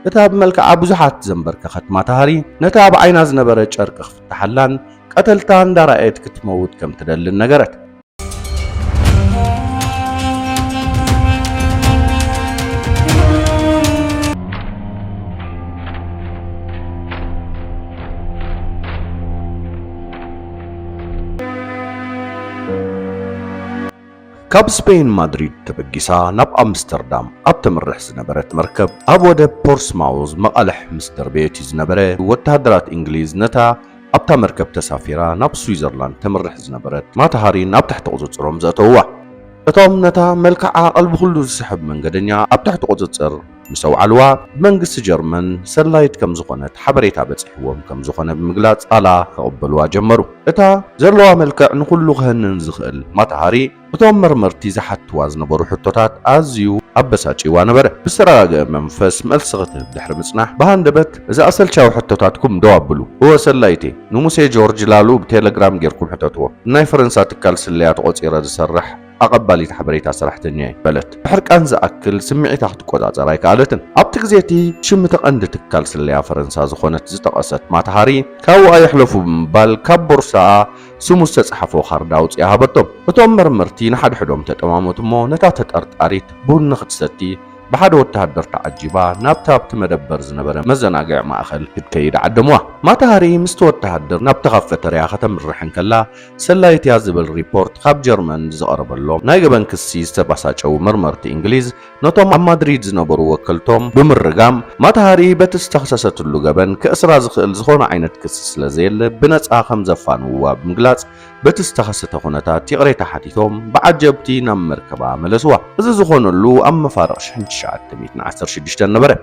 እታ ብመልክዓ ብዙሓት ዘንበርከኸት ማታሃሪ ነታ ብዓይና ዝነበረ ጨርቂ ክፍትሓላን ቀተልታ እንዳረኣየት ክትመውት ከም ትደልን ነገረት። ካብ ስፔን ማድሪድ ተበጊሳ ናብ ኣምስተርዳም ኣብ ተመርሕ ዝነበረት መርከብ ኣብ ወደብ ፖርስማውዝ መቐልሕ ምስ ደርቤት ዝነበረ ወተሃደራት እንግሊዝ ነታ ኣብታ መርከብ ተሳፊራ ናብ ስዊዘርላንድ ተመርሕ ዝነበረት ማታሃሪ ናብ ትሕቲ ቁፅፅሮም ዘእተውዋ። እቶም ነታ መልክዓ ቀልቢ ኩሉ ዝስሕብ መንገደኛ ኣብ ትሕቲ ቁፅፅር ምስ ኣውዓልዋ ብመንግስቲ ጀርመን ሰላይት ከም ዝኾነት ሓበሬታ በፂሕዎም ከም ዝኾነ ብምግላጽ ቃላ ከቕበልዋ ጀመሩ። እታ ዘለዋ መልክዕ ንኩሉ ክህንን ዝኽእል ማታሃሪ እቶም መርመርቲ ዝሓትዋ ዝነበሩ ሕቶታት ኣዝዩ ኣበሳጪዋ ነበረ። ብዝተረጋገአ መንፈስ መልሲ ክትህብ ድሕሪ ምጽናሕ ብሃንደበት እዛ ኣሰልቻዊ ሕቶታትኩም ደው ኣብሉ እወ ሰላይቴ ንሙሴ ጆርጅ ላሉ ብቴሌግራም ጌርኩም ሕተትዎ ናይ ፈረንሳ ትካል ስለያ ተቆፂረ ዝሰርሕ ኣቐባሊት ሓበሬታ ሰራሕተኛ በለት ብሕርቃን ዝኣክል ስምዒታ ክትቆጻጸር ኣይከኣለትን። ኣብቲ ግዜቲ ሽምቲ ቀንዲ ትካል ስለያ ፈረንሳ ዝኾነት ዝጠቐሰት ማታሃሪ ካብኡ ኣይሕለፉ ብምባል ካብ ቦርሳኣ ስሙ ዝተጻሕፎ ካርዳ ኣውፂኣ ሃበቶም። እቶም መርመርቲ ንሓድሕዶም ተጠማመቱ እሞ ነታ ተጠርጣሪት ቡን ክትሰቲ ብሓደ ወተሃደር ተዓጂባ ናብታ ኣብቲ መደበር ዝነበረ መዘናግዒ ማእኸል ክትከይድ ዓደምዋ። ማታሃሪ ምስቲ ወተሃደር ናብቲ ኸፈተርያ ከተምርሕን ከላ ሰላይት እያ ዝብል ሪፖርት ካብ ጀርመን ዝቐረበሎም ናይ ገበን ክሲ ዝተባሳጨው መርመርቲ እንግሊዝ ነቶም ኣብ ማድሪድ ዝነበሩ ወከልቶም ብምርጋም ማታሃሪ በቲ ዝተኸሰሰትሉ ገበን ክእስራ ዝኽእል ዝኾነ ዓይነት ክሲ ስለዘየለ ብነፃ ከም ዘፋንውዋ ብምግላጽ በቲ ዝተኸሰተ ኩነታት ይቕሬታ ሓቲቶም ብዓጀብቲ ናብ መርከባ መለስዋ። እዚ ዝኾነሉ ኣብ መፋርቕ 1916 ነበረ።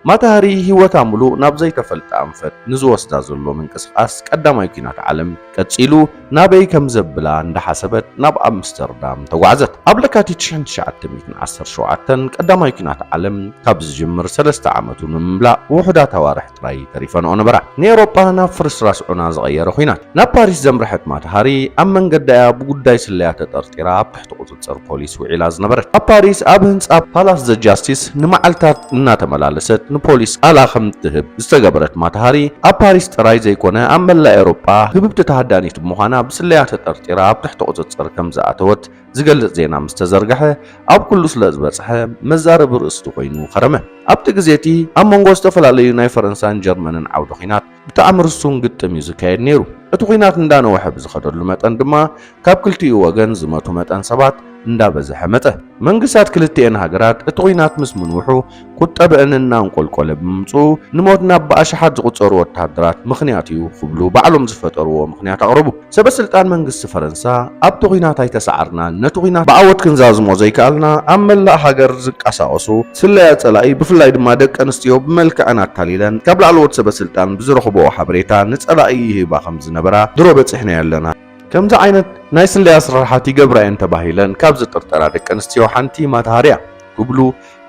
ማታሃሪ ህይወታ ሙሉእ ናብ ዘይተፈልጠ ኣንፈት ንዝወስዳ ዘሎ ምንቅስቓስ ቀዳማይ ኩናት ዓለም ቀፂሉ ናበይ ከም ዘብላ እንዳሓሰበት ናብ ኣምስተርዳም ተጓዓዘት። ኣብ ለካቲት 1917 ቀዳማይ ኩናት ዓለም ካብ ዝጅምር 3 ዓመቱ ንምምላእ ውሑዳት ኣዋርሕ ጥራይ ተሪፈንኦ ነበራ። ንኤውሮጳ ናብ ፍርስራስ ዑና ዝቐየረ ኩናት ናብ ፓሪስ ዘምርሐት ማታሃሪ ኣብ መንገዳያ ብጉዳይ ስለያ ተጠርጢራ ኣብ ትሕቲ ቁፅፅር ፖሊስ ውዒላ ዝነበረት። ኣብ ፓሪስ ኣብ ህንፃ ፓላስ ዘ ጃስቲስ ንመዓልታት እናተመላለሰት ንፖሊስ ቃላ ከም ትህብ ዝተገበረት ማታሃሪ ኣብ ፓሪስ ጥራይ ዘይኮነ ኣብ መላእ ኤውሮጳ ህብብቲ ተሃዳኒት ብምዃና ብስለያ ተጠርጢራ ኣብ ትሕቲ ቁፅፅር ከም ዝኣተወት ዝገልጽ ዜና ምስ ተዘርግሐ ኣብ ኩሉ ስለ ዝበፅሐ መዛረቢ ርእስቲ ኮይኑ ኸረመ። ኣብቲ ግዜቲ ኣብ መንጎ ዝተፈላለዩ ናይ ፈረንሳን ጀርመንን ዓውደ ኩናት ብጣዕሚ ርሱን ግጥም እዩ ዝካየድ ነይሩ። እቲ ኩናት እንዳነውሐ ብዝኸደሉ መጠን ድማ ካብ ክልቲኡ ወገን ዝመቱ መጠን ሰባት እንዳበዝሐ መጠ። መንግስታት ክልቲአን ሃገራት እቲ ኩናት ምስ ምንውሑ ቁጠብአንና እንቆልቆለ ብምምፁ ንሞት ናብ ብኣሽሓት ዝቁፀሩ ወተሃደራት ምኽንያት እዩ ክብሉ ባዕሎም ዝፈጠርዎ ምኽንያት ኣቕረቡ። ሰበስልጣን መንግስቲ ፈረንሳ ኣብቲ ኩናት ኣይተሰዓርና ነቲ ኩናት ብዓወት ክንዛዝሞ ዘይከኣልና ኣብ መላእ ሃገር ዝንቀሳቐሱ ስለያ ጸላኢ ብፍላይ ድማ ደቂ ኣንስትዮ ብመልክዕን ኣታሊለን ካብ ላዕለዎት ሰበስልጣን ብዝረኽብኦ ሓበሬታ ንጸላኢ ይህባ ከም ዝነበራ ድሮ በፂሕና ኣለና። ከምዚ ዓይነት ናይ ስለያ ስራሕቲ ገብራየን ተባሂለን ካብ ዝጥርጠራ ደቂ ኣንስትዮ ሓንቲ ማታሃሪ እያ ክብሉ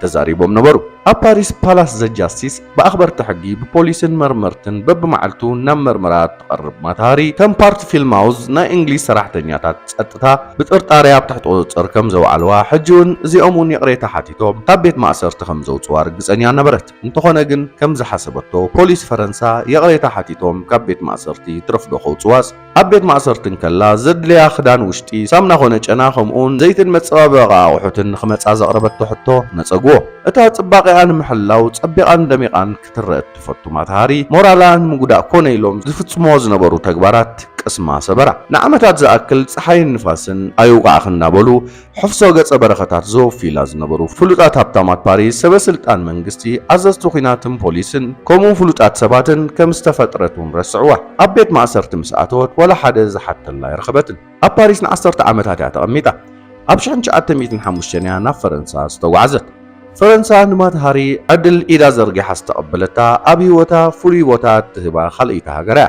ተዛሪቦም ነበሩ። ኣብ ፓሪስ ፓላስ ዘ ጃስቲስ ብኣኽበርቲ ሕጊ ብፖሊስን መርመርትን በብመዓልቱ ናብ መርመራ ትቐርብ ማታሃሪ ከም ፓርት ፊልማውዝ ናይ እንግሊዝ ሰራሕተኛታት ጸጥታ ብጥርጣሬ ኣብ ትሕቲ ቁፅፅር ከም ዘውዓልዋ ሕጂ እውን እዚኦም እውን ይቕሬታ ሓቲቶም ካብ ቤት ማእሰርቲ ከም ዘውፅዋ ርግፀኛ ነበረት። እንተኾነ ግን ከም ዝሓሰበቶ ፖሊስ ፈረንሳ የቕሬታ ሓቲቶም ካብ ቤት ማእሰርቲ ትረፍዶ ከውፅዋስ ኣብ ቤት ማእሰርትን ከላ ዘድልያ ክዳን ውሽጢ ሳምና ኮነ ጨና ከምኡውን ዘይትን መፀባበቒ ኣቑሑትን ንኽመፃ ዘቕረበቶ ሕቶ ነፀግዎ። እታ ጽባቐኣ ንምሕላው ፀቢቓን ደሚቓን ክትረአ ትፈቱ ማታሃሪ ሞራላን ምጉዳእ ኮነ ኢሎም ዝፍጽምዎ ዝነበሩ ተግባራት ቅስማ ሰበራ። ንዓመታት ዝኣክል ፀሓይን ንፋስን ኣይውቃዕኽ እናበሉ ሕፍሶ ገጸ በረኸታት ዘወፊላ ዝነበሩ ፍሉጣት ሃብታማት ፓሪስ ሰበስልጣን መንግስቲ ኣዘዝቲ ኩናትን ፖሊስን ከምኡ ፍሉጣት ሰባትን ከም ዝተፈጥረቱን ረስዕዋ። ኣብ ቤት ማእሰርቲ ምስ ኣተወት ወላ ሓደ ዝሓተላ ይረኸበትን። ኣብ ፓሪስ ን10 ዓመታት እያ ተቐሚጣ። ኣብ 1905 እያ ናብ ፈረንሳ ዝተጓዓዘት። ፈረንሳ ንማታሃሪ ዕድል ኢዳ ዘርጊሓ ዝተቐበለታ ኣብ ህይወታ ፍሉይ ቦታ ትህባ ካልእይቲ ሃገር እያ።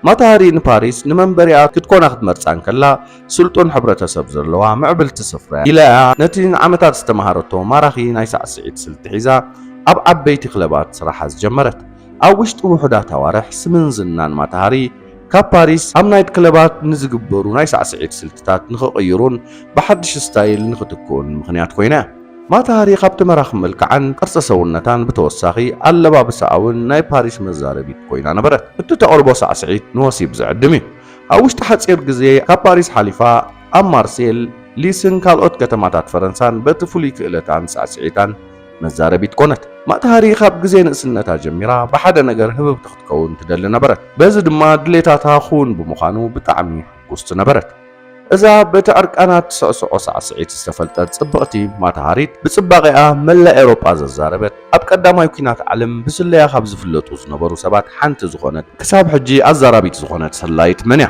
ማታሃሪ ንፓሪስ ንመንበሪኣ ክትኮና ክትመርፃን ከላ ስልጡን ሕብረተሰብ ዘለዋ ምዕብልቲ ስፍራ ኢላ ነቲ ንዓመታት ዝተምሃረቶ ማራኺ ናይ ሳዕስዒት ስልቲ ሒዛ ኣብ ዓበይቲ ክለባት ስራሓ ዝጀመረት። ኣብ ውሽጢ ውሑዳት ኣዋርሕ ስምን ዝናን ማታሃሪ ካብ ፓሪስ ኣብ ናይት ክለባት ንዝግበሩ ናይ ሳዕስዒት ስልትታት ንኽቕይሩን ብሓድሽ ስታይል ንኽትክኡን ምኽንያት ኮይና ማታሃሪ ካብቲ መራኺ መልክዓን ቅርፂ ሰውነታን ብተወሳኺ ኣለባብሳኣ እውን ናይ ፓሪስ መዛረቢት ኮይና ነበረት። እቲ ተቕልቦ ሳዕስዒት ንወሲብ ዝዕድም እዩ። ኣብ ውሽጢ ሓፂር ግዜ ካብ ፓሪስ ሓሊፋ ኣብ ማርሴል፣ ሊስን ካልኦት ከተማታት ፈረንሳን በቲ ፍሉይ ክእለታን ሳዕስዒታን መዛረቢት ኮነት። ማታሃሪ ካብ ግዜ ንእስነታ ጀሚራ ብሓደ ነገር ህብብቲ ክትከውን ትደሊ ነበረት። በዚ ድማ ድሌታታ ኹን ብምዃኑ ብጣዕሚ ሕጉስቲ ነበረት። እዛ በቲ ዕርቃናት ትስዕስዖ ሳዕስዒት ዝተፈልጠት ጽብቕቲ ማታሃሪት ብጽባቐኣ መላእ ኤውሮጳ ዘዛረበት ኣብ ቀዳማይ ኩናት ዓለም ብስለያ ካብ ዝፍለጡ ዝነበሩ ሰባት ሓንቲ ዝኾነት ክሳብ ሕጂ ኣዛራቢት ዝኾነት ሰላይት መን እያ?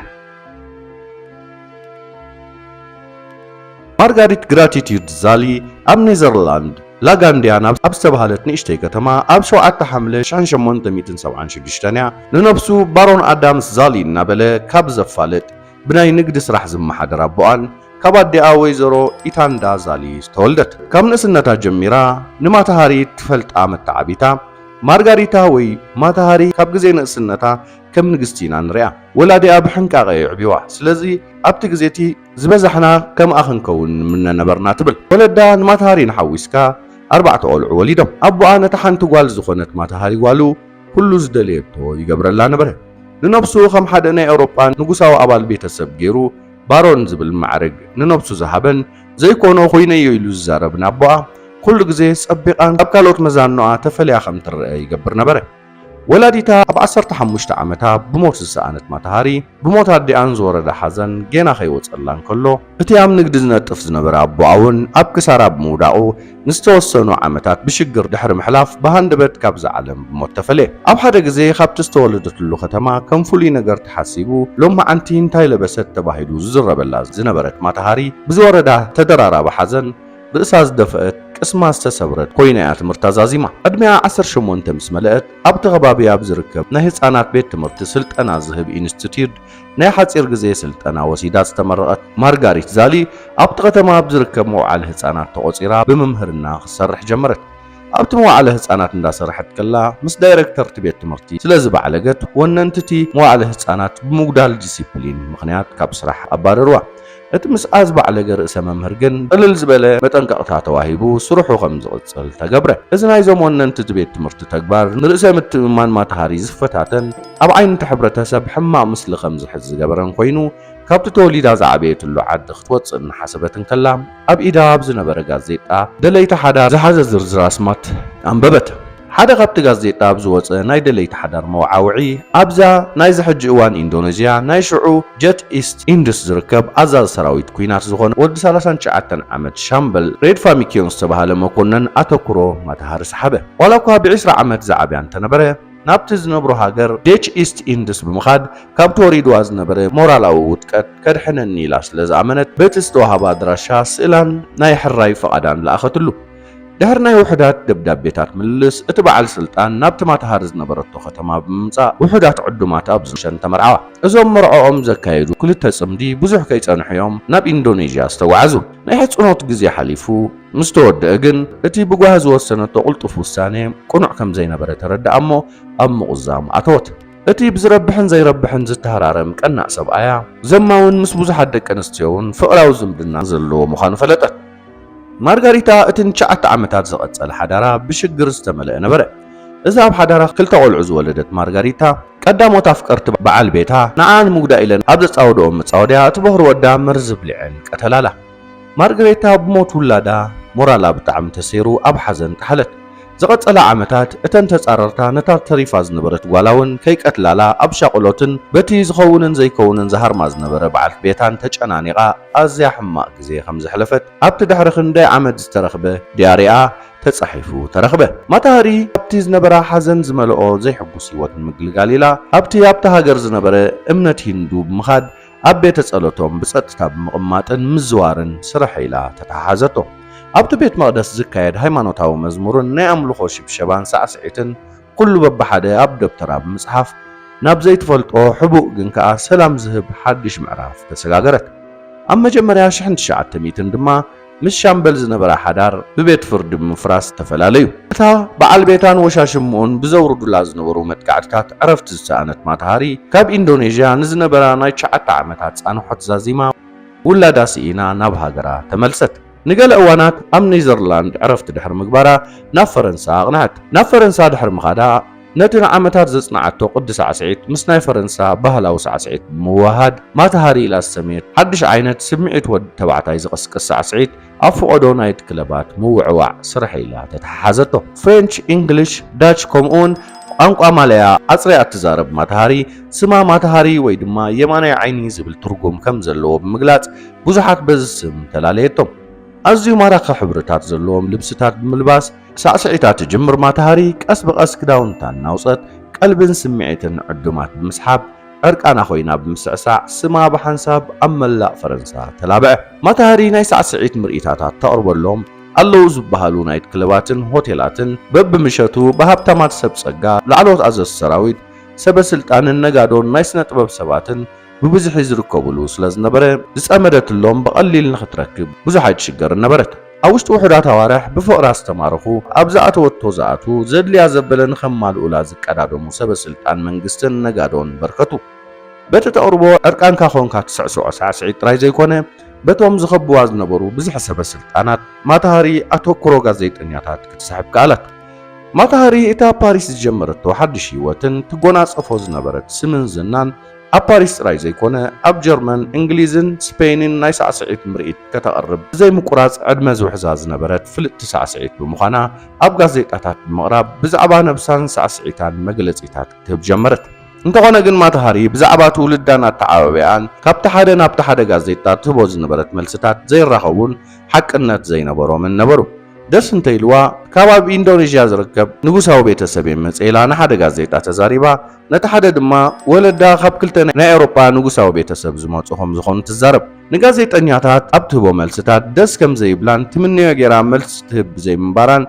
ማርጋሪት ግራቲቱድ ዛሊ ኣብ ኔዘርላንድ ላጋንዲያን ኣብ ዝተባሃለት ንእሽተይ ከተማ ኣብ 7 ሐምለ 1876 እያ ንነብሱ ባሮን ኣዳምስ ዛሊ እናበለ ካብ ዘፋልጥ ብናይ ንግዲ ስራሕ ዝመሓደር ኣቦኣን ካብ ኣዲኣ ወይዘሮ ኢታንዳ ዛሊ ዝተወልደት። ካብ ንእስነታ ጀሚራ ንማታሃሪ ትፈልጣ መተዓቢታ ማርጋሪታ ወይ ማታሃሪ ካብ ግዜ ንእስነታ ከም ንግስቲ ኢና ንሪኣ። ወላዲኣ ብሕንቃቐ ይዕብዋ። ስለዚ ኣብቲ ግዜቲ ዝበዛሕና ከምኣ ክንከውን ምነነበርና ትብል። ወለዳ ንማታሃሪ ንሓዊስካ 4 ቆልዑ ወሊዶም። ኣቦኣ ነታ ሓንቲ ጓል ዝኾነት ማታሃሪ ጓሉ ኩሉ ዝደልየቶ ይገብረላ ነበረ። ንነብሱ ከም ሓደ ናይ ኤውሮጳ ንጉሳዊ ኣባል ቤተሰብ ገይሩ ባሮን ዝብል ማዕረግ ንነብሱ ዝሃበን ዘይኮኖ ኮይነዮ ኢሉ ዝዛረብን ኣቦኣ ኩሉ ግዜ ፀቢቓን ካብ ካልኦት መዛንኖኣ ተፈልያ ከም ትርአ ይገብር ነበረ። ወላዲታ ኣብ 15 ዓመታ ብሞት ዝሰኣነት ማታሃሪ ብሞት ኣዲኣን ዝወረደ ሓዘን ጌና ከይወፀላን ከሎ እቲ ኣብ ንግዲ ዝነጥፍ ዝነበረ ኣቦኣ እውን ኣብ ክሳራ ብምውዳቑ ንዝተወሰኑ ዓመታት ብሽግር ድሕሪ ምሕላፍ ብሃንደበት ካብዚ ዓለም ብሞት ተፈልየ። ኣብ ሓደ ግዜ ካብቲ ዝተወለደትሉ ከተማ ከም ፍሉይ ነገር ተሓሲቡ ሎማዓንቲ እንታይ ለበሰት ተባሂሉ ዝዝረበላ ዝነበረት ማታሃሪ ብዝወረዳ ተደራራበ ሓዘን ርእሳ ዝደፍአት ቅስማ ዝተሰብረት ኮይና እያ ትምህርታ ዛዚማ። ዕድሜያ 18 ምስ መለአት ኣብቲ ከባቢያ ብዝርከብ ናይ ህፃናት ቤት ትምህርቲ ስልጠና ዝህብ ኢንስቲትዩት ናይ ሓፂር ግዜ ስልጠና ወሲዳ ዝተመረቐት ማርጋሪት ዛሊ ኣብቲ ከተማ ብዝርከብ መውዓለ ህፃናት ተቆፂራ ብመምህርና ክሰርሕ ጀመረት። ኣብቲ መውዓለ ህፃናት እንዳሰርሐት ከላ ምስ ዳይሬክተር ቤት ትምህርቲ ስለዝባዕለገት ወነንትቲ መውዓለ ህፃናት ብምጉዳል ዲሲፕሊን ምኽንያት ካብ ስራሕ ኣባረርዋ። እቲ ምስኣዝ ባዕለገ ርእሰ መምህር ግን ቅልል ዝበለ መጠንቀቕታ ተዋሂቡ ስርሑ ከም ዝቕፅል ተገብረ። እዚ ናይዞም ወነንቲ ቤት ትምህርቲ ተግባር ንርእሰ ምትእምማን ማታሃሪ ዝፈታተን ኣብ ዓይነቲ ሕብረተሰብ ሕማቕ ምስሊ ከም ዝሕዝ ዝገበረን ኮይኑ ካብቲ ተወሊዳ ዝዓበየትሉ ዓዲ ክትወፅእ እናሓሰበትን ከላ ኣብ ኢዳ ኣብ ዝነበረ ጋዜጣ ደለይቲ ሓዳር ዝሓዘ ዝርዝር ኣስማት ኣንበበት። ሓደ ካብቲ ጋዜጣ ኣብ ዝወፀ ናይ ደለይቲ ሓዳር መውዓውዒ ኣብዛ ናይ ዝሕጂ እዋን ኢንዶኔዥያ ናይ ሽዑ ጀት ኢስት ኢንድስ ዝርከብ ኣዛዚ ሰራዊት ኩናት ዝኾነ ወዲ 39 ዓመት ሻምበል ሬድ ፋሚኪዮን ዝተባሃለ መኮነን ኣተኩሮ ማታሃሪ ሰሓበ። ዋላ እኳ ብ20 ዓመት ዝዓብያ እንተነበረ ናብቲ ዝነብሮ ሃገር ዴች ኢስት ኢንድስ ብምኻድ ካብቲ ወሪድዋ ዝነበረ ሞራላዊ ውድቀት ከድሕነኒ ኢላ ስለ ዝኣመነት በቲ ዝተዋሃባ ኣድራሻ ስእላን ናይ ሕራይ ፈቓዳን ለኣኸትሉ። ድሕሪ ናይ ውሕዳት ደብዳቤታት ምልልስ እቲ በዓል ስልጣን ናብቲ ማታሃሪ ዝነበረቶ ከተማ ብምምፃእ ውሕዳት ዕዱማት ኣብ ዝሸን ተመርዓዋ። እዞም መርዖኦም ዘካየዱ ክልተ ጽምዲ ብዙሕ ከይጸንሑ እዮም ናብ ኢንዶኔዥያ ዝተጓዓዙ። ናይ ሕጽኖት ግዜ ሓሊፉ ምስ ተወድአ ግን እቲ ብጓህ ዝወሰነቶ ቁልጡፍ ውሳኔ ቁኑዕ ከም ዘይነበረ ተረዳኣ እሞ ኣብ ምቑዛም ኣተወት። እቲ ብዝረብሕን ዘይረብሕን ዝተሃራረም ቀናእ ሰብኣያ ዘማውን ምስ ብዙሓት ደቂ ኣንስትዮውን ፍቕራዊ ዝምድና ዘለዎ ምዃኑ ፈለጠት። ማርጋሪታ እቲ 9 ዓመታት ዝቐጸለ ሓዳራ ብሽግር ዝተመልአ ነበረ። እዛ ኣብ ሓዳራ 2 ቆልዑ ዝወለደት ማርጋሪታ ቀዳሞት ኣፍቀርቲ በዓል ቤታ ንዓን ምጉዳእ ኢለን ኣብ ዘፃወደኦም መፃወድያ እቲ በኽሪ ወዳ መርዚ ብሊዐን ቀተላላ። ማርጋሪታ ብሞት ውላዳ ሞራላ ብጣዕሚ ተሰይሩ ኣብ ሓዘን ተሓለት። ዝቐጸለ ዓመታት እተን ተጻረርታ ነታ ተሪፋ ዝነበረት ጓላውን ከይቀትላላ ኣብ ሻቆሎትን በቲ ዝኸውንን ዘይከውንን ዝሃርማ ዝነበረ በዓል ቤታን ተጨናኒቓ ኣዝያ ሕማቕ ግዜ ከም ዘሕለፈት ኣብቲ ድሕሪ ክንደይ ዓመት ዝተረኽበ ዲያሪኣ ተጻሒፉ ተረኽበ። ማታሃሪ ኣብቲ ዝነበራ ሓዘን ዝመልኦ ዘይሕጉስ ህይወት ምግልጋል ኢላ ኣብቲ ሃገር ዝነበረ እምነት ሂንዱ ብምኻድ ኣብ ቤተ ጸሎቶም ብጸጥታ ብምቕማጥን ምዝዋርን ስራሕ ኢላ ተተሓሓዘቶ። ኣብቲ ቤት መቕደስ ዝካየድ ሃይማኖታዊ መዝሙርን ናይ ኣምልኾ ሽብሸባን ሳዕስዒትን ኩሉ በብሓደ ኣብ ደብተራ ብምጽሓፍ ናብ ዘይትፈልጦ ሕቡእ ግን ከዓ ሰላም ዝህብ ሓድሽ ምዕራፍ ተሰጋገረት። ኣብ መጀመርያ 1900 ድማ ምስ ሻምበል ዝነበራ ሓዳር ብቤት ፍርዲ ምፍራስ ተፈላለዩ። እታ በዓል ቤታን ወሻሽሙኡን ብዘውርዱላ ዝነበሩ መጥቃዕትታት ዕረፍቲ ዝሰኣነት ማታሃሪ ካብ ኢንዶኔዥያ ንዝነበራ ናይ 9 ዓመታት ጻንሖት ዛዚማ ውላዳ ስኢና ናብ ሃገራ ተመልሰት። ንገለ እዋናት ኣብ ኔዘርላንድ ዕረፍቲ ድሕሪ ምግባራ ናብ ፈረንሳ ኣቕንዐት። ናብ ፈረንሳ ድሕሪ ምኻዳ ነቲ ንዓመታት ዘጽንዓቶ ቅዲ ሳዕስዒት ምስ ናይ ፈረንሳ ባህላዊ ሳዕስዒት ብምውሃድ ማታሃሪ ኢላ ዝሰመየት ሓድሽ ዓይነት ስምዒት ወዲ ተባዕታይ ዝቐስቅስ ሳዕስዒት ኣብ ፍቐዶ ናይት ክለባት ምውዕዋዕ ስራሕ ኢላ ተተሓሓዘቶ። ፍሬንች፣ እንግሊሽ፣ ዳች ከምኡውን ቋንቋ ማልያ ኣጽሪያ እትዛረብ ማታሃሪ ስማ ማታሃሪ ወይ ድማ የማናይ ዓይኒ ዝብል ትርጉም ከም ዘለዎ ብምግላጽ ብዙሓት በዚ ስም ተላለየቶም። ኣዝዩ ማራኺ ሕብርታት ዘለዎም ልብስታት ብምልባስ ሳዕስዒታት ጅምር ማታሃሪ ቀስ በቐስ ክዳውንታ እናውፀት ቀልብን ስምዒትን ዕዱማት ብምስሓብ ዕርቃና ኮይና ብምስዕሳዕ ስማ ብሓንሳብ ኣብ መላእ ፈረንሳ ተላብዐ። ማታሃሪ ናይ ሳዕስዒት ምርኢታታት ተቕርበሎም ኣለዉ ዝበሃሉ ናይት ክለባትን ሆቴላትን በብምሸቱ ብሃብታማት ሰብ ጸጋ ላዕሎት ኣዘዝ ሰራዊት ሰበስልጣንን ነጋዶን ናይ ስነ ጥበብ ሰባትን ብብዝሒ ዝርከብሉ ስለ ዝነበረ ዝጸመደትሎም ብቐሊል ንኽትረክብ ብዙሕ ኣይትሽገር ነበረት። ኣብ ውሽጢ ውሕዳት ኣዋርሕ ብፍቕራ ዝተማርኹ ኣብ ዝኣተወቶ ዝኣቱ ዘድልያ ዘበለ ንኸማልኡላ ዝቀዳደሙ ሰበስልጣን መንግስትን ነጋዶን በርከቱ። በቲ ተቕርቦ ዕርቃንካ ኾንካ ትስዕስዖ ሳዕስዒት ጥራይ ዘይኮነ በቶም ዝኸብዋ ዝነበሩ ብዙሕ ሰበስልጣናት ማታሃሪ ኣተኩሮ ጋዜጠኛታት ክትስሕብ ከኣላት። ማታሃሪ እታ ፓሪስ ዝጀመረቶ ሓድሽ ህይወትን ትጎናጸፎ ዝነበረት ስምን ዝናን ኣብ ፓሪስ ጥራይ ዘይኮነ ኣብ ጀርመን፣ እንግሊዝን ስፔንን ናይ ሳዕስዒት ምርኢት ከተቐርብ ብዘይምቁራጽ ዕድመ ዝውሕዛ ዝነበረት ፍልጥቲ ሳዕስዒት ብምዃና ኣብ ጋዜጣታት ብምቕራብ ብዛዕባ ነብሳን ሳዕስዒታን መግለጺታት ክትህብ ጀመረት። እንተኾነ ግን ማታሃሪ ብዛዕባ ትውልዳን ኣተዓባብያን ካብቲ ሓደ ናብቲ ሓደ ጋዜጣ ትህቦ ዝነበረት መልስታት ዘይራኸቡን ሓቅነት ዘይነበሮምን ነበሩ። ደስ እንተይልዋ ካብ ኣብ ኢንዶኔዥያ ዝርከብ ንጉሳዊ ቤተሰብ የመጽኢላ ንሓደ ጋዜጣ ተዛሪባ ነቲ ሓደ ድማ ወለዳ ካብ ክልተ ናይ ኤውሮጳ ንጉሳዊ ቤተሰብ ዝመጹ ከም ዝኾኑ ትዛረብ። ንጋዜጠኛታት ኣብ ትህቦ መልስታት ደስ ከም ዘይብላን ትምንዮ ጌራ መልስ ትህብ ዘይምንባራን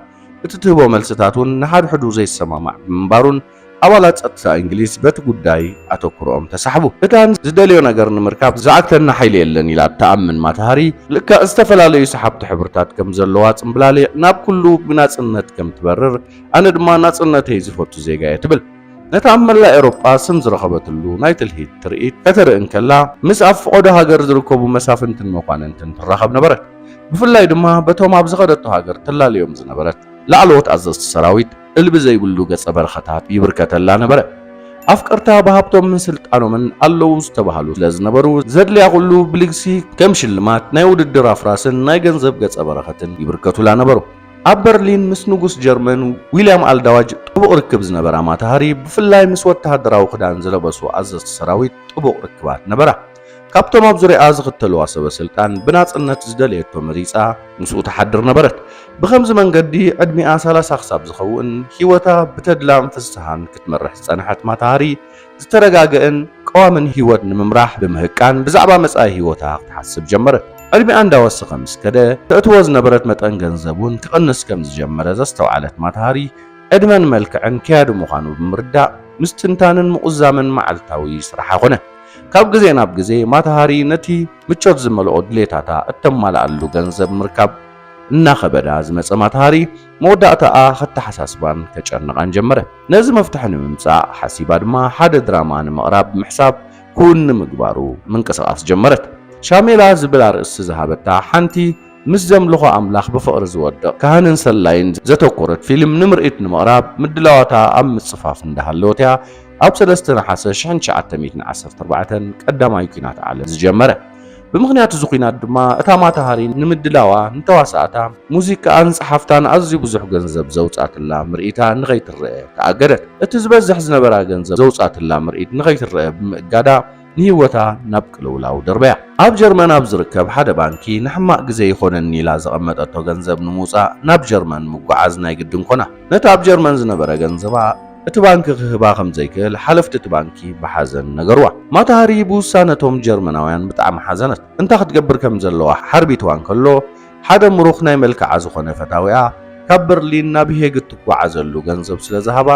እቲ ትህቦ መልስታት እውን ንሓድሕዱ ዘይሰማማዕ ብምንባሩን ኣባላት ጸጥታ እንግሊዝ በቲ ጉዳይ ኣተኩሮኦም ተሳሕቡ። እታን ዝደልዮ ነገር ንምርካብ ዝዓክተና ሓይሊ የለን ኢላ ተኣምን ማታሃሪ ልክዕ ዝተፈላለዩ ሰሓብቲ ሕብርታት ከም ዘለዋ ጽምብላሊዕ ናብ ኩሉ ብናጽነት ከም ትበርር ኣነ ድማ ናጽነተይ ዝፈቱ ዜጋ እየ ትብል። ነታ ኣብ መላእ ኤውሮጳ ስም ዝረኸበትሉ ናይ ትልሂት ትርኢት ከተርእን ከላ ምስ ኣብ ፍቆዶ ሃገር ዝርከቡ መሳፍንትን መኳንንትን ትራኸብ ነበረት። ብፍላይ ድማ በቶም ኣብ ዝኸደቶ ሃገር ተላልዮም ዝነበረት ላዕለዎት ኣዘዝቲ ሰራዊት እልቢ ዘይብሉ ገጸ በረኸታት ይብርከተላ ነበረ። ኣፍቀርታ ብሃብቶምን ስልጣኖምን ኣለዉ ዝተባሃሉ ስለዝነበሩ ዘድልያ ኩሉ ብልግሲ ከም ሽልማት ናይ ውድድር ኣፍራስን ናይ ገንዘብ ገጸ በረኸትን ይብርከቱላ ነበሩ። ኣብ በርሊን ምስ ንጉስ ጀርመን ዊልያም ኣልዳዋጅ ጥቡቕ ርክብ ዝነበራ ማታሃሪ ብፍላይ ምስ ወተሃደራዊ ክዳን ዝለበሱ ኣዘዝቲ ሰራዊት ጥቡቕ ርክባት ነበራ። ካብቶም ኣብ ዙርያ ዝኽተልዋ ሰበስልጣን ብናጽነት ዝደልየቶ መሪፃ ምስኡ ተሓድር ነበረት። ብኸምዚ መንገዲ ዕድሚኣ 30 ክሳብ ዝኸውን ህይወታ ብተድላም ፍስሓን ክትመርሕ ዝጸንሐት ማታሃሪ ዝተረጋገአን ቀዋምን ህይወት ንምምራሕ ብምህቃን ብዛዕባ መጻኢ ህይወታ ክትሓስብ ጀመረት። ዕድሚኣ እንዳወሰኸ ምስ ከደ ተእትዎ ዝነበረት መጠን ገንዘቡን ክቕንስ ከም ዝጀመረ ዘስተውዓለት ማታሃሪ ዕድመን መልክዕን ክያዲ ምዃኑ ብምርዳእ ምስትንታንን ምቑዛምን መዓልታዊ ስራሓ ኾነ። ካብ ግዜ ናብ ግዜ ማታሃሪ ነቲ ምቾት ዝመልኦ ድሌታታ እተማልኣሉ ገንዘብ ምርካብ እናኸበዳ ዝመፀ ማታሃሪ መወዳእታኣ ከተሓሳስባን ከጨንቃን ጀመረ። ነዚ መፍትሒ ንምምጻእ ሓሲባ ድማ ሓደ ድራማ ንምቕራብ ምሕሳብ ኩን ንምግባሩ ምንቅስቓስ ጀመረት። ሻሜላ ዝብል ኣርእስቲ ዝሃበታ ሓንቲ ምስ ዘምልኾ ኣምላኽ ብፍቕሪ ዝወድቕ ካህንን ሰላይን ዘተኮረት ፊልም ንምርኢት ንምቕራብ ምድላዋታ ኣብ ምጽፋፍ እንዳሃለወት እያ ኣብ 3 ነሓሰ 1914 ቀዳማይ ኩናት ዓለም ዝጀመረ። ብምኽንያት እዚ ኩናት ድማ እታ ማታሃሪ ንምድላዋ እንተዋሳእታ ሙዚቃን ጸሓፍታን ኣዝዩ ብዙሕ ገንዘብ ዘውጻትላ ምርኢታ ንኸይትረአ ተኣገደት። እቲ ዝበዝሕ ዝነበራ ገንዘብ ዘውጻትላ ምርኢት ንኸይትረአ ብምእጋዳ ንህይወታ ናብ ቅልውላው ደርበያ። ኣብ ጀርመን ኣብ ዝርከብ ሓደ ባንኪ ንሕማቕ ግዜ ይኾነኒ ኢላ ዘቐመጠቶ ገንዘብ ንምውፃእ ናብ ጀርመን ምጓዓዝ ናይ ግድን ኮና። ነቲ ኣብ ጀርመን ዝነበረ ገንዘባ እቲ ባንኪ ክህባ ከም ዘይክእል ሓለፍቲ እቲ ባንኪ ብሓዘን ነገርዋ። ማታሃሪ ብውሳነቶም ጀርመናውያን ብጣዕሚ ሓዘነት። እንታይ ክትገብር ከም ዘለዋ ሓርቢትዋ እንከሎ ሓደ ምሩኽ ናይ መልክዓ ዝኾነ ፈታዊኣ ካብ በርሊን ናብ ሄግ እትጓዓዘሉ ገንዘብ ስለ ዝሃባ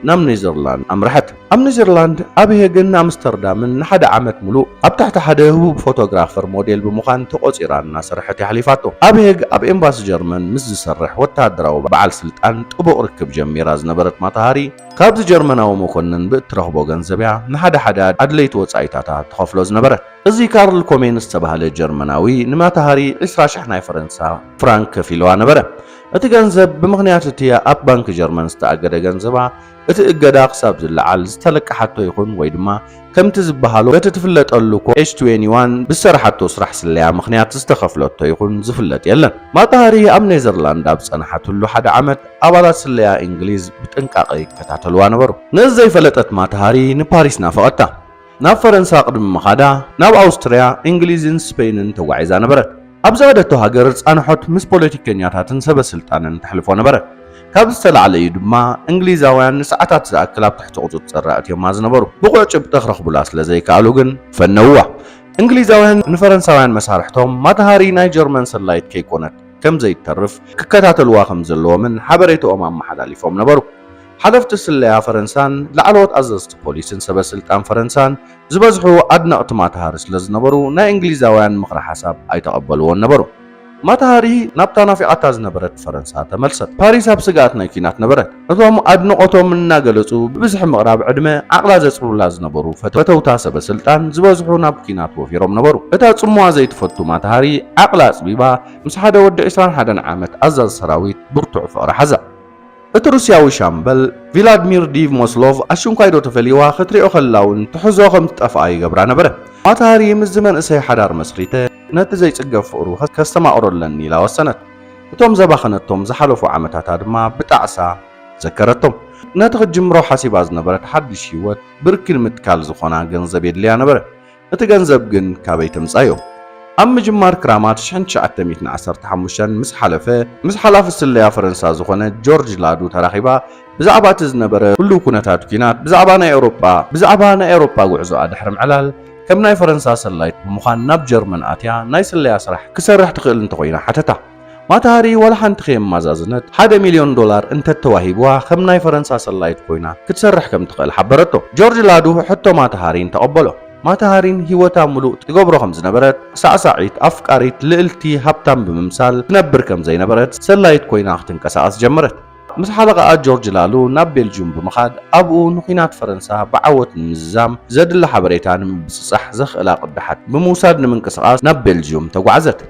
ናብ ኔዘርላንድ ኣምርሐት ኣብ ኔዘርላንድ ኣብ ሄግን ኣምስተርዳምን ንሓደ ዓመት ሙሉእ ኣብ ታሕቲ ሓደ ህቡብ ፎቶግራፈር ሞዴል ብምዃን ተቆፂራ እናሰርሐት ይሓሊፋቶ ኣብ ሄግ ኣብ ኤምባሲ ጀርመን ምስ ዝሰርሕ ወተሃደራዊ በዓል ስልጣን ጥቡቅ ርክብ ጀሚራ ዝነበረት ማታሃሪ ካብዚ ጀርመናዊ መኮንን ብእትረኽቦ ገንዘብያ ንሓደ ሓደ ኣድለይቲ ወፃኢታታ ትኸፍሎ ዝነበረት እዚ ካርል ኮሜን ዝተባህለ ጀርመናዊ ንማታሃሪ 20,000 ናይ ፈረንሳ ፍራንክ ከፊልዋ ነበረ እቲ ገንዘብ ብምኽንያት እቲ ኣብ ባንኪ ጀርመን ዝተኣገደ ገንዘባ እቲ እገዳ ክሳብ ዝለዓል ዝተለቅሓቶ ይኹን ወይ ድማ ከምቲ ዝበሃሉ በቲ ትፍለጠሉ H21 ብሰራሓቶ ስራሕ ስለያ ምኽንያት ዝተኸፍለቶ ይኹን ዝፍለጥ የለን ማታሃሪ ኣብ ኔዘርላንድ ኣብ ፀናሓትሉ ሓደ ዓመት ኣባላት ስለያ እንግሊዝ ብጥንቃቐ ይከታተልዋ ነበሩ ነዚ ዘይፈለጠት ማታሃሪ ንፓሪስ ናፈቐታ ናብ ፈረንሳ ቅድሚ ምኻዳ ናብ ኣውስትርያ እንግሊዝን ስፔንን ተጓዒዛ ነበረት ኣብ ዝኸደቶ ሃገር ፃንሖት ምስ ፖለቲከኛታትን ሰበስልጣንን ተሕልፎ ነበረት ካብ ዝተላዕለ እዩ ድማ እንግሊዛውያን ንሰዓታት ዝኣክል ኣብ ትሕቲ ቁፅጥር ኣትዮማ ዝነበሩ ብቑዕ ጭብጢ ክረኽቡላ ስለ ዘይከኣሉ ግን ፈነውዋ እንግሊዛውያን ንፈረንሳውያን መሳርሕቶም ማታሃሪ ናይ ጀርመን ሰላይት ከይኮነት ከም ዘይተርፍ ክከታተልዋ ከም ዘለዎምን ሓበሬታኦም ኣመሓላሊፎም ነበሩ ሓለፍቲ ስለያ ፈረንሳን ላዕለዎት ኣዘዝቲ ፖሊስን ሰበስልጣን ፈረንሳን ዝበዝሑ ኣድነቕቲ ማታሃሪ ስለ ዝነበሩ ናይ እንግሊዛውያን ምኽሪ ሓሳብ ኣይተቐበልዎን ነበሩ ማታሃሪ ናብታ ናፊቓታ ዝነበረት ፈረንሳ ተመልሰት ፓሪስ ኣብ ስጋኣት ናይ ኩናት ነበረት እቶም ኣድነቖቶም እናገለጹ ብብዝሒ ምቕራብ ዕድመ ዓቕላ ዘፅሩላ ዝነበሩ ፈተውታ ሰበስልጣን ዝበዝሑ ናብ ኩናት ወፊሮም ነበሩ እታ ጽሙዋ ዘይትፈቱ ማታሃሪ ዓቕላ ኣፅቢባ ምስ ሓደ ወዲ 21 ዓመት ኣዛዝ ሰራዊት ብርቱዕ ፍቕሪ ሓዛ እቲ ሩስያዊ ሻምበል ቪላድሚር ዲቭሞስሎቭ ኣሽንኳይዶ ተፈሊዋ ክትሪኦ ከላውን ትሕዞ ከም ትጠፍኣ ይገብራ ነበረ ማታሃሪ ምስ መንእሰይ ሓዳር መስሪተ ነቲ ዘይጽገብ ፍቕሩ ከስተማቕረለን ኢላ ወሰነት እቶም ዘባኸነቶም ዝሓለፉ ዓመታታ ድማ ብጣዕሳ ዘከረቶም ነቲ ክጅምሮ ሓሲባ ዝነበረት ሓድሽ ህይወት ብርኪ ንምትካል ዝኾና ገንዘብ የድልያ ነበረ እቲ ገንዘብ ግን ካበይ ተምፃዮ ኣብ ምጅማር ክራማት 1915 ምስ ሓላፊ ስለያ ፈረንሳ ዝኾነ ጆርጅ ላዱ ተራኺባ ብዛዕባ እቲ ዝነበረ ኩሉ ኩነታት ኩናት ብዛዕባ ናይ ኤውሮጳ ጉዕዞ ድሕሪ ምዕላል ከም ናይ ፈረንሳ ሰላይት ብምዃን ናብ ጀርመን ኣትያ ናይ ስለያ ስራሕ ክሰርሕ ትኽእል እንተኾይና ሓተታ ማታሃሪ ወላ ሓንቲ ከየማዛዝነት $1,000,000 እንተተዋሂብዋ ከም ናይ ፈረንሳ ሰላይት ኮይና ክትሰርሕ ከም ትኽእል ሓበረቶ ጆርጅ ላዱ ሕቶ ማታሃሪን ተቐበሎ ማታሃሪን ህይወታ ሙሉእ ትገብሮ ከም ዝነበረት ሳዕሳዒት ኣፍቃሪት ልዕልቲ ሃብታም ብምምሳል ትነብር ከም ዘይነበረት ሰላይት ኮይና ክትንቀሳቐስ ጀመረት ምስ ሓለቓኣ ጆርጅ ላሉ ናብ ቤልጅየም ብምኻድ ኣብኡ ንኩናት ፈረንሳ ብዓወት ንምዝዛም ዘድሊ ሓበሬታ ንምብፅፃሕ ዘኽእላ ቅድሓት ብምውሳድ ንምንቅስቓስ ናብ ቤልጅየም ተጓዓዘት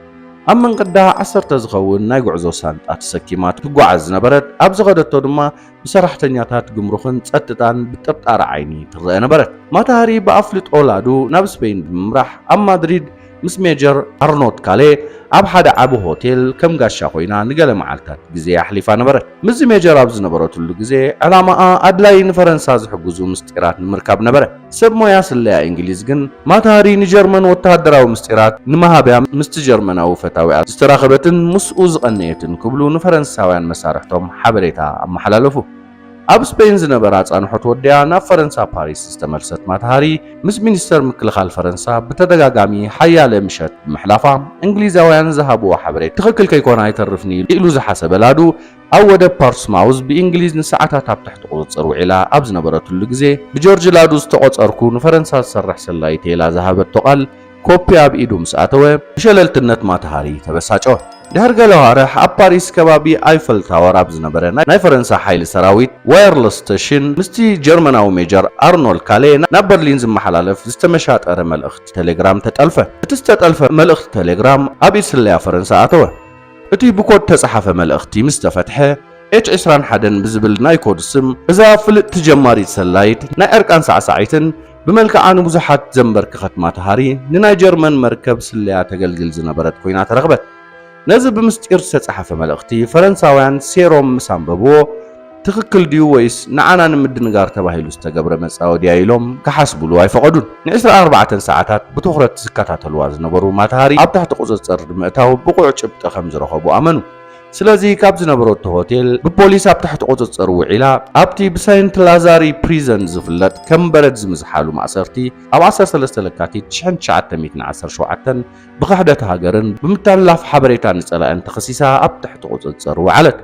ኣብ መንገዳ 10 ዝኸውን ናይ ጉዕዞ ሳንጣ ተሰኪማ ትጓዓዝ ዝነበረት ኣብ ዝኸደቶ ድማ ብሰራሕተኛታት ግምሩኽን ፀጥታን ብጥርጣረ ዓይኒ ትረአ ነበረት ማታሃሪ ብኣፍልጦ ላዱ ናብ ስፔን ብምምራሕ ኣብ ማድሪድ ምስ ሜጀር ኣርኖልድ ካሌ ኣብ ሓደ ዓቢ ሆቴል ከም ጋሻ ኮይና ንገለ መዓልታት ግዜ ኣሕሊፋ ነበረት ምስ ሜጀር ኣብ ዝነበረትሉ ግዜ ዕላማኣ ኣድላይ ንፈረንሳ ዝሕግዙ ምስጢራት ንምርካብ ነበረ ሰብ ሞያ ስለያ እንግሊዝ ግን ማታሃሪ ንጀርመን ወተሃደራዊ ምስጢራት ንመሃብያ ምስቲ ጀርመናዊ ፈታዊኣ ዝተራኸበትን ምስኡ ዝቐነየትን ክብሉ ንፈረንሳውያን መሳርሕቶም ሓበሬታ ኣመሓላለፉ ኣብ ስፔን ዝነበራ ጻንሖት ወድያ ናብ ፈረንሳ ፓሪስ ዝተመልሰት ማታሃሪ ምስ ሚኒስተር ምክልኻል ፈረንሳ ብተደጋጋሚ ሓያለ ምሸት ብምሕላፋ እንግሊዛውያን ዝሃብዎ ሓበሬታ ትኽክል ከይኮነ ኣይተርፍኒ ኢሉ ዝሓሰበ ላዱ ኣብ ወደብ ፖርትስማውዝ ብእንግሊዝ ንሰዓታት ኣብ ትሕቲ ቁፅጥር ውዒላ ኣብ ዝነበረትሉ ግዜ ብጆርጅ ላዱ ዝተቆፀርኩ ንፈረንሳ ዝሰርሕ ሰላይት ኢላ ዝሃበቶ ቃል ኮፒ ኣብ ኢዱ ምስ ኣተወ ብሸለልትነት ማታሃሪ ተበሳጨወ ድሕሪ ገለ ዋርሕ ኣብ ፓሪስ ከባቢ ኣይፈል ታወር ኣብ ዝነበረ ናይ ፈረንሳ ሓይሊ ሰራዊት ዋየርለስ ስቴሽን ምስቲ ጀርመናዊ ሜጀር ኣርኖልድ ካሌ ናብ በርሊን ዝመሓላለፍ ዝተመሻጠረ መልእኽቲ ቴሌግራም ተጠልፈ እቲ ዝተጠልፈ መልእኽቲ ቴሌግራም ኣብ ኢድ ስለያ ፈረንሳ ኣተወ እቲ ብኮድ ተጻሓፈ መልእኽቲ ምስ ተፈትሐ H21 ብዝብል ናይ ኮድ ስም እዛ ፍልጥቲ ጀማሪት ሰላይት ናይ ዕርቃን ሳዕሳዒትን ብመልክዓ ንብዙሓት ዘንበርክኸት ማታሃሪ ንናይ ጀርመን መርከብ ስለያ ተገልግል ዝነበረት ኮይና ተረኽበት ነዚ ብምስጢር ዝተጻሓፈ መልእኽቲ ፈረንሳውያን ሴሮም ምስ አንበብዎ ትኽክል ድዩ ወይስ ንዓና ንምድንጋር ተባሂሉ ዝተገብረ መጻወድያ ኢሎም ክሓስብሉ ኣይፈቐዱን ን24 ሰዓታት ብትኹረት ዝከታተልዋ ዝነበሩ ማታሃሪ ኣብ ታሕቲ ቁፅፅር ብምእታው ብቑዕ ጭብጢ ከም ዝረኸቡ ኣመኑ ስለዚ ካብ ዝነበረቶ ሆቴል ብፖሊስ ኣብ ታሕቲ ቁፅፅር ውዒላ ኣብቲ ብሳይንት ላዛሪ ፕሪዘን ዝፍለጥ ከም በረድ ዝምዝሓሉ ማእሰርቲ ኣብ 13 ለካቲት 1917 ብክሕደት ሃገርን ብምትሕልላፍ ሓበሬታ ንፀላእን ተኸሲሳ ኣብ ታሕቲ ቁፅፅር ውዓለት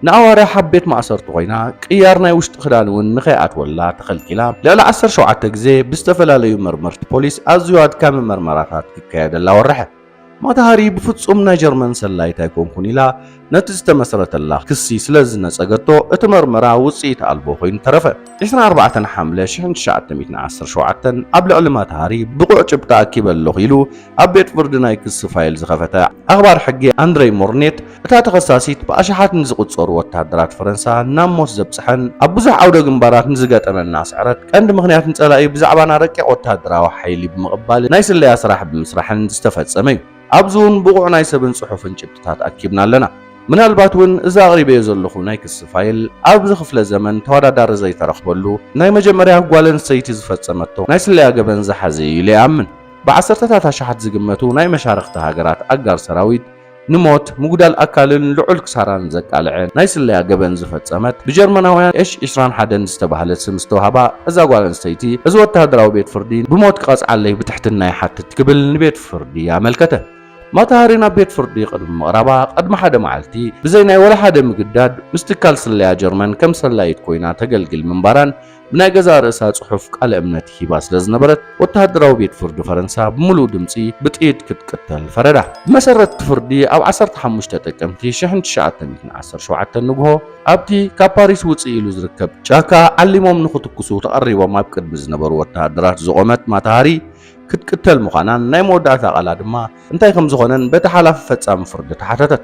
نأواري حبيت ما أسرت غينا قيارنا وشت خلال ونخيات ولا تخلكلا لا 17 جزي بستفلالي مرمرت بوليس أزياد كام مرمرات كياد الله ورحه ما تهاري بفتصم ناجرمن سلايتا يكون إلا نتزت مسرة الله كسي سلزنا سقطو اتمرمرا وصيت ألبو خوين ترفه 24 حملة شحن شعت 110 شوعتن قبل علمات هاري بقوع جبتا كيب اللغيلو أبيت فردنا يكس فايل زغفتا أخبار حقي أندري مورنيت اتا تخصاصيت بأشحات نزقود صور وتهدرات فرنسا ناموس زبسحن أبوزح عودة جنبارات نزقات أنا الناس عرت كأند مغنيات نسألأي بزعبانا ركع وتهدرا وحيلي بمقبال نايس اللي أسرح بمسرحن استفاد سمي أبزون بقوع ناي سبن صحف جبتات أكيبنا لنا من الباتون إذا غريب يزلخو ناي كس فايل أبز خفل زمن تودا دار زي ترخبلو ناي مجمريا قوالن سيتيز فتسمتو ناي سليا قبن زحزي ليأمن بعصرتتا شحت زقمتو ناي مشارختها هاجرات أقار سراويت نموت مقدال أكالن لعل كساران زكالعين ناي سليا قبن زفتسمت بجرمناويان إيش إشران حدن استبهلت سمستو هبا إذا قوالن سيتي إزوتها دراو بيت فردين بموت قاس عليه بتحت الناي حتى تقبل نبيت فردي يا ملكته ما تهارينا بيت فردي قدم مقربا قد ما حدا معلتي بزينا ولا حدا مقداد مستكال سليا جرمن كم سلايت كوينا تقلقل من باران بنا جزا رأسها صحف قال امنت هيباس لزنبرت وتهدراو بيت فرد فرنسا بملو دمسي بتقيد كتكتل فردا مسرت فردي او 15 تقمتي شحن شعات 110 شوعات نبهو ابتي كاباريس وصي إلو زركب شاكا علمهم نخطكسو تقريبا ما بقد بزنبر وتهدرات زقومت ما تهاري كتكتل مخانان ناي مودعتا قالا دما انتاي كم زخونن بتحالف فتسام فرد تحتتت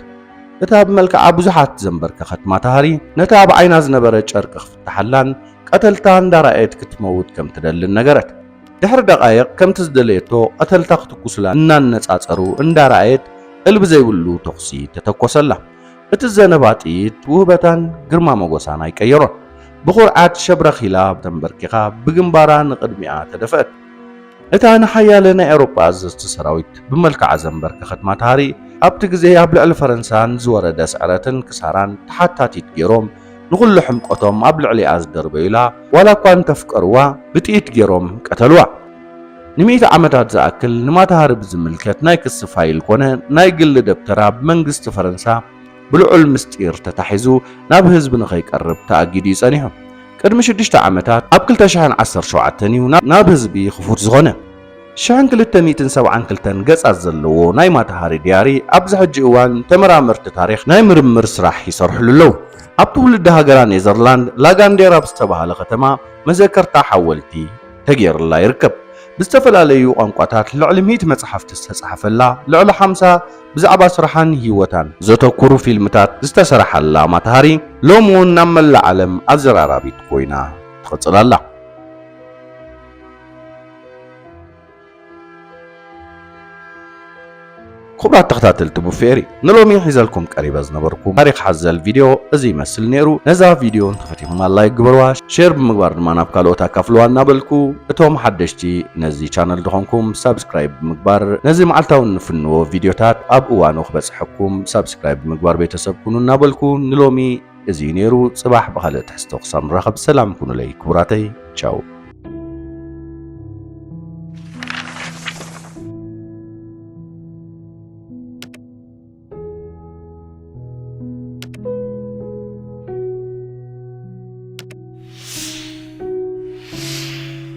اتا بملكع بزحات زنبرك ختما تهاري نتا بعينا زنبره چرق فتحلان قتلتان دارأيت كتموت كم تدل النجرت دحر دقائق كم تزدليتو قتلتا ختكسلا انان نصاصرو اندارأيت البزي ولو تخسي تتكوسلا اتزنباتيت وهبتان غرما مغوسان ايقيرون بخرعات شبرخيلا تنبركيخا بغنباران قدميا تدفت اتا نحيالنا اوروبا اززت سراويت بملكع زنبرك ختما تهاري ابت غزي ابلع فرنسان زورد سعرتن كساران تحتاتيت جيروم نقول لحم قطم قبل علي أزدر بيلا ولا كان تفكروا بتقيت جيروم قتلوا نميت عمتات زاكل نما تهرب زملكت نايكس فايل كونه نايقل دبترا بمنغست فرنسا بلعل مستير تتحيزو ناب هزب نخي قرب تأجيدي صنيحو قدم 6 عمتات أبكل تشحن 10 شوعتني وناب هزبي خفوت زغونه شحن كلتا 170 كلتن قص أزلو ناي ما تهاري دياري أبز حج إوان تمرامرت تاريخ ناي مرمر سراح يصرح للو أبطول الدهاجران نيزرلاند لاغانديرا بستبها لختما مذكرتا حولتي تغير الله يركب بستفل عليو أنقاطات لعلم هيت مصحف تستصحف الله لعل 5 بزعبا سرحان هيوتان زتوكرو فيلمتات استسرح الله ما تهاري لومون نمل العالم أزرارابيت كوينا تقصل الله خبرات تختاتلت بوفيري نلومي حيزالكم قريبا زنبركم تاريخ حزل فيديو ازي مسل نيرو نزا فيديو تفتيهم الله يقبروا شير بمقبار ما نبكالوتا كافلوا نابلكو اتوم حدشتي نزي چانل دخونكم سبسكرايب بمقبار نزي معلتاون نفنو فيديوتات اب اوانو خبصحكم سبسكرايب بمقبار بيتسبكونو نابلكو نلومي ازي نيرو صباح بخالة حستوقسان رخب سلام كونو لي كبراتي تشاو